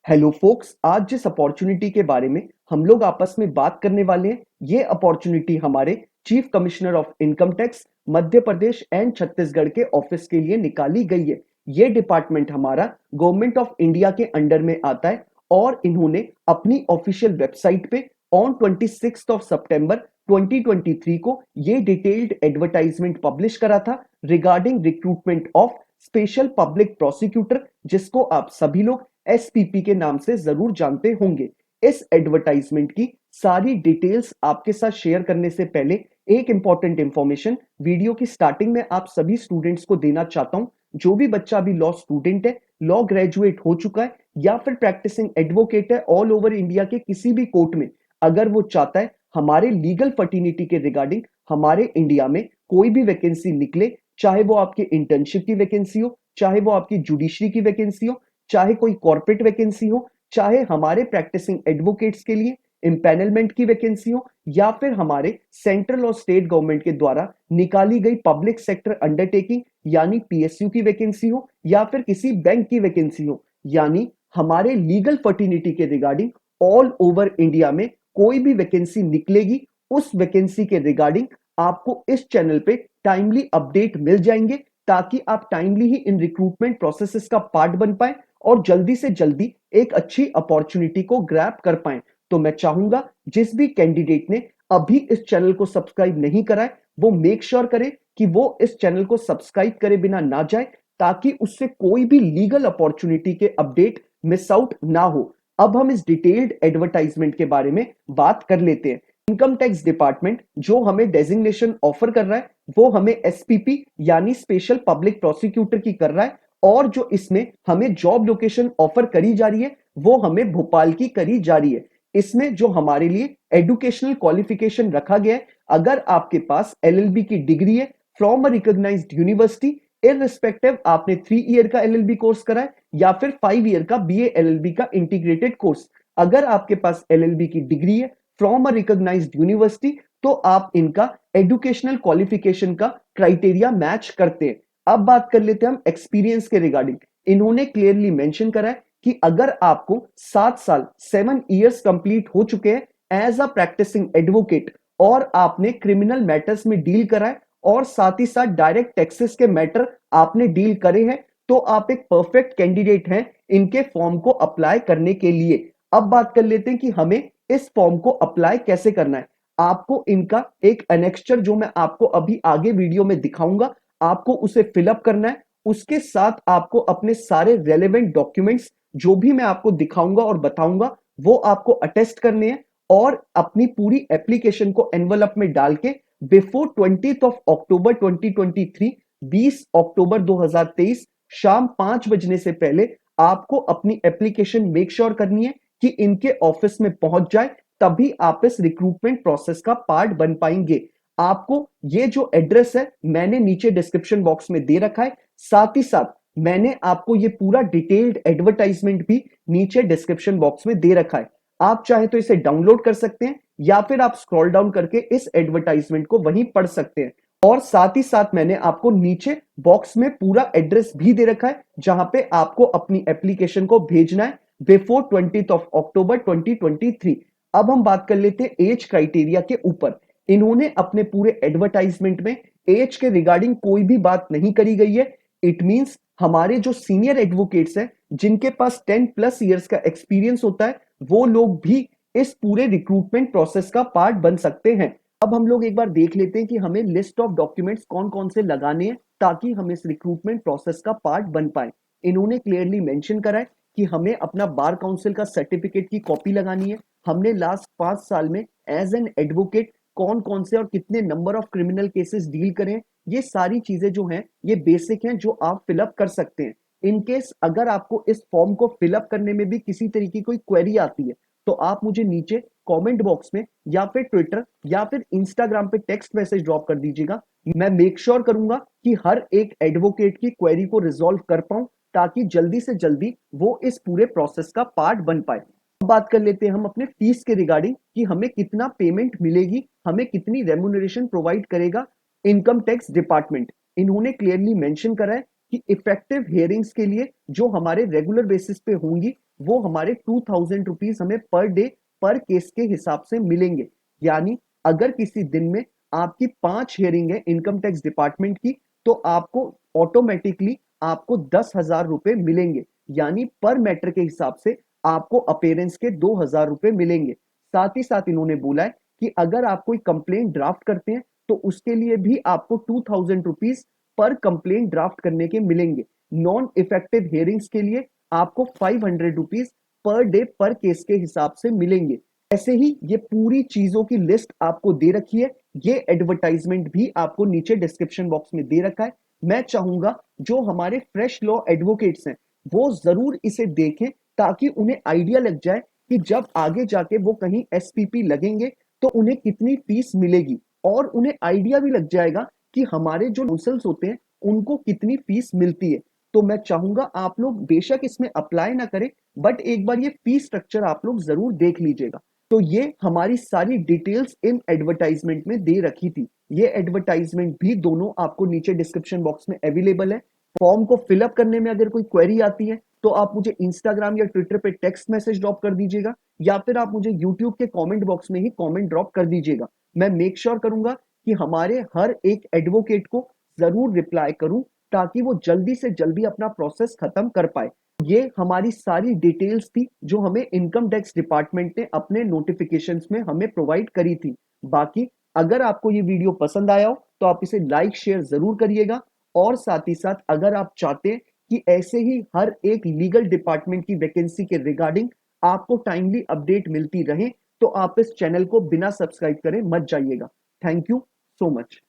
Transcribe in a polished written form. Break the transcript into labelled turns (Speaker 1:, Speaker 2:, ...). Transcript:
Speaker 1: Hello focus, आज जिस opportunity के बारे में हम लोग आपस में बात करने वाले हैं, ये अपॉर्चुनिटी हमारे chief commissioner of income tax Madhya Pradesh and Chhattisgarh के ऑफिस के लिए निकाली गई है। ये डिपार्टमेंट हमारा गवर्नमेंट ऑफ इंडिया के अंडर में आता है और इन्होंने अपनी ऑफिशियल वेबसाइट पे ऑन 26 ऑफ सितंबर 2023 को ये डिटेल्ड एडवर्टाइजमेंट पब्लिश करा था regarding recruitment of special public prosecutor, जिसको आप सभी लोग एसपीपी के नाम से जरूर जानते होंगे। इस एडवर्टाइजमेंट की सारी डिटेल्स आपके साथ शेयर करने से पहले एक इंपॉर्टेंट इंफॉर्मेशन वीडियो की स्टार्टिंग में आप सभी स्टूडेंट्स को देना चाहता हूं। जो भी बच्चा अभी लॉ स्टूडेंट है, लॉ ग्रेजुएट हो चुका है या फिर प्रैक्टिसिंग एडवोकेट है ऑल ओवर इंडिया के किसी भी कोर्ट में, अगर वो चाहता है हमारे लीगल फर्टिनिटी के रिगार्डिंग हमारे इंडिया में कोई भी वैकेंसी निकले, चाहे वो आपके इंटर्नशिप की वैकेंसी हो, चाहे वो आपकी जुडिशरी की वैकेंसी हो, चाहे कोई कॉर्पोरेट वैकेंसी हो, चाहे हमारे प्रैक्टिसिंग एडवोकेट्स के लिए इम्पैनलमेंट की वैकेंसी हो, या फिर हमारे सेंट्रल और स्टेट गवर्नमेंट के द्वारा निकाली गई पब्लिक सेक्टर अंडरटेकिंग यानी पीएसयू की वैकेंसी हो, या फिर किसी बैंक की वैकेंसी हो, यानी हमारे लीगल फर्टिनिटी के रिगार्डिंग ऑल ओवर इंडिया में कोई भी वैकेंसी निकलेगी, उस वैकेंसी के रिगार्डिंग आपको इस चैनल पे टाइमली अपडेट मिल जाएंगे, ताकि आप टाइमली ही इन रिक्रूटमेंट प्रोसेसेस का पार्ट बन पाए और जल्दी से जल्दी एक अच्छी अपॉर्चुनिटी को ग्रैब कर पाए। तो मैं चाहूंगा जिस भी कैंडिडेट ने अभी इस चैनल को सब्सक्राइब नहीं करा है, वो मेक श्योर करे कि वो इस चैनल को सब्सक्राइब करे बिना ना जाए, ताकि उससे कोई भी लीगल अपॉर्चुनिटी के अपडेट मिस आउट ना हो। अब हम इस डिटेल्ड एडवर्टाइजमेंट के बारे में बात कर लेते हैं। इनकम टैक्स डिपार्टमेंट जो हमें डेजिग्नेशन ऑफर कर रहा है वो हमें एसपीपी यानी स्पेशल पब्लिक प्रोसिक्यूटर की कर रहा है, और जो इसमें हमें जॉब लोकेशन ऑफर करी जा रही है वो हमें भोपाल की करी जा रही है। इसमें जो हमारे लिए एजुकेशनल क्वालिफिकेशन रखा गया है, अगर आपके पास एलएलबी की डिग्री है from a recognised university, irrespective आपने 3 ईयर का एलएलबी कोर्स करा है या फिर 5 ईयर का बीए एलएलबी का इंटीग्रेटेड कोर्स, अगर आपके पास एलएलबी की डिग्री है फ्रॉम अ रिकॉग्नाइज्ड यूनिवर्सिटी, तो आप इनका एजुकेशनल क्वालिफिकेशन का क्राइटेरिया मैच करते हैं। अब बात कर लेते हैं हम एक्सपीरियंस के रिगार्डिंग। इन्होंने क्लियरली मेंशन करा है कि अगर आपको 7 साल 7 ईयर्स कंप्लीट हो चुके हैं एज अ प्रैक्टिसिंग एडवोकेट और आपने क्रिमिनल मैटर्स में डील करा है और साथ ही साथ डायरेक्ट टैक्सेस के मैटर आपने डील करे हैं, तो आप एक परफेक्ट कैंडिडेट हैं इनके फॉर्म को अप्लाई करने के लिए। अब बात कर लेते हैं कि हमें इस फॉर्म को अप्लाई कैसे करना है। आपको इनका एक एनेक्स्चर जो मैं आपको अभी आगे वीडियो में दिखाऊंगा, आपको उसे फिलअप करना है। उसके साथ आपको अपने सारे रेलेवेंट डॉक्यूमेंट्स जो भी मैं आपको दिखाऊंगा और बताऊंगा वो आपको अटेस्ट करने हैं, और अपनी पूरी एप्लीकेशन को एनवलप में डाल के बिफोर 20th ऑफ अक्टूबर 2023 20 अक्टूबर 2023 शाम 5 बजने से पहले आपको अपनी एप्लीकेशन मेक श्योर करनी है कि इनके ऑफिस में पहुंच जाए, तभी आप इस रिक्रूटमेंट प्रोसेस का पार्ट बन पाएंगे। आपको ये जो एड्रेस है मैंने नीचे डिस्क्रिप्शन बॉक्स में दे रखा है, साथ ही साथ मैंने आपको ये पूरा डिटेल्ड एडवर्टाइजमेंट भी नीचे डिस्क्रिप्शन बॉक्स में दे रखा है। आप चाहे तो इसे डाउनलोड कर सकते हैं या फिर आप स्क्रॉल डाउन करके इस एडवर्टाइजमेंट को वहीं पढ़ सकते हैं। और साथ ही साथ मैंने आपको नीचे बॉक्स में पूरा एड्रेस भी दे रखा है जहां पे आपको अपनी एप्लीकेशन को भेजना है बिफोर 20th ऑफ अक्टूबर 2023। अब हम बात कर लेते हैं एज क्राइटेरिया के ऊपर। इन्होंने अपने पूरे एडवर्टाइजमेंट में एज के रिगार्डिंग कोई भी बात नहीं करी गई है। इट मींस हमारे जो सीनियर एडवोकेट्स हैं जिनके पास 10+ ईयर्स का एक्सपीरियंस होता है, वो लोग भी इस पूरे रिक्रूटमेंट प्रोसेस का पार्ट बन सकते हैं। अब हम लोग एक बार देख लेते हैं कि हमें लिस्ट ऑफ डॉक्यूमेंट्स कौन कौन से लगाने हैं ताकि हम इस रिक्रूटमेंट प्रोसेस का पार्ट बन पाए। इन्होंने क्लियरली मेंशन करा है कि हमें अपना बार काउंसिल का सर्टिफिकेट की कॉपी लगानी है। हमने लास्ट 5 साल में एज एन एडवोकेट कौन कौन से और कितने number of criminal cases deal करें, ये सारी चीजें जो हैं ये बेसिक हैं जो आप फिलअप कर सकते हैं। इन केस अगर आपको इस फॉर्म को फिलअप करने में भी किसी तरीके की कोई क्वेरी आती है, तो आप मुझे नीचे कमेंट बॉक्स में या फिर ट्विटर या फिर इंस्टाग्राम पे टेक्स्ट मैसेज ड्रॉप कर दीजिएगा। मैं मेक श्योर करूंगा कि हर एक एडवोकेट की क्वेरी को रिजॉल्व कर पाऊं, ताकि जल्दी से जल्दी वो इस पूरे प्रोसेस का पार्ट बन पाए। अब बात कर लेते हैं हम अपने फीस के रिगार्डिंग कि हमें कितना पेमेंट मिलेगी, हमें कितनी रेम्यूनरेशन प्रोवाइड करेगा इनकम टैक्स डिपार्टमेंट। इन्होंने क्लियरली मेंशन करा है कि इफेक्टिव हियरिंग्स के लिए जो हमारे रेगुलर बेसिस पे होंगी वो हमारे 2000 रुपीज हमें पर डे पर केस के हिसाब से मिलेंगे। यानी अगर किसी दिन में आपकी 5 हियरिंग है इनकम टैक्स डिपार्टमेंट की, तो आपको ऑटोमेटिकली आपको 10,000 रुपए मिलेंगे। यानी पर मैटर के हिसाब से आपको अपेयरेंस के 2,000 रुपए मिलेंगे। साथ ही साथ इन्होंने बोला है कि अगर आप कोई कंप्लेंट ड्राफ्ट करते हैं तो उसके लिए भी आपको 2000 रुपीज पर कंप्लेंट ड्राफ्ट करने के मिलेंगे। नॉन इफेक्टिव हियरिंग्स के लिए आपको 500 रुपीज पर डे पर केस के हिसाब से मिलेंगे। ऐसे ही ये पूरी चीजों की लिस्ट आपको दे रखी है। ये एडवर्टाइजमेंट भी आपको नीचे डिस्क्रिप्शन बॉक्स में दे रखा है। मैं चाहूंगा जो हमारे फ्रेश लॉ एडवोकेट्स हैं वो जरूर इसे देखें, ताकि उन्हें आइडिया लग जाए कि जब आगे जाके वो कहीं एसपीपी लगेंगे तो उन्हें कितनी फीस मिलेगी, और उन्हें आइडिया भी लग जाएगा कि हमारे जो काउंसल्स होते हैं उनको कितनी फीस मिलती है। तो मैं चाहूंगा आप लोग बेशक इसमें अप्लाई ना करें, बट एक बार ये फीस स्ट्रक्चर आप लोग जरूर देख लीजिएगा। तो ये हमारी सारी डिटेल्स इन एडवर्टाइजमेंट में दे रखी थी। ये एडवर्टाइजमेंट भी दोनों आपको नीचे डिस्क्रिप्शन बॉक्स में अवेलेबल है। फॉर्म को फिलअप करने में अगर कोई क्वेरी आती है तो आप मुझे इंस्टाग्राम या ट्विटर पे टेक्स्ट मैसेज ड्रॉप कर दीजिएगा, या फिर आप मुझे यूट्यूब के कमेंट बॉक्स में ही कमेंट ड्रॉप कर दीजिएगा। मैं मेक श्योर करूंगा कि हमारे हर एक एडवोकेट को जरूर रिप्लाई करूं, ताकि वो जल्दी से जल्दी अपना प्रोसेस खत्म कर पाए। ये हमारी सारी डिटेल्स थी जो हमें इनकम टैक्स डिपार्टमेंट ने अपने नोटिफिकेशंस में हमें प्रोवाइड करी थी। बाकी अगर आपको ये वीडियो पसंद आया हो तो आप इसे लाइक शेयर जरूर करिएगा, और साथ ही साथ अगर आप चाहते हैं कि ऐसे ही हर एक लीगल डिपार्टमेंट की वैकेंसी के रिगार्डिंग आपको टाइमली अपडेट मिलती रहे, तो आप इस चैनल को बिना सब्सक्राइब करे मत जाइएगा। Thank you so much.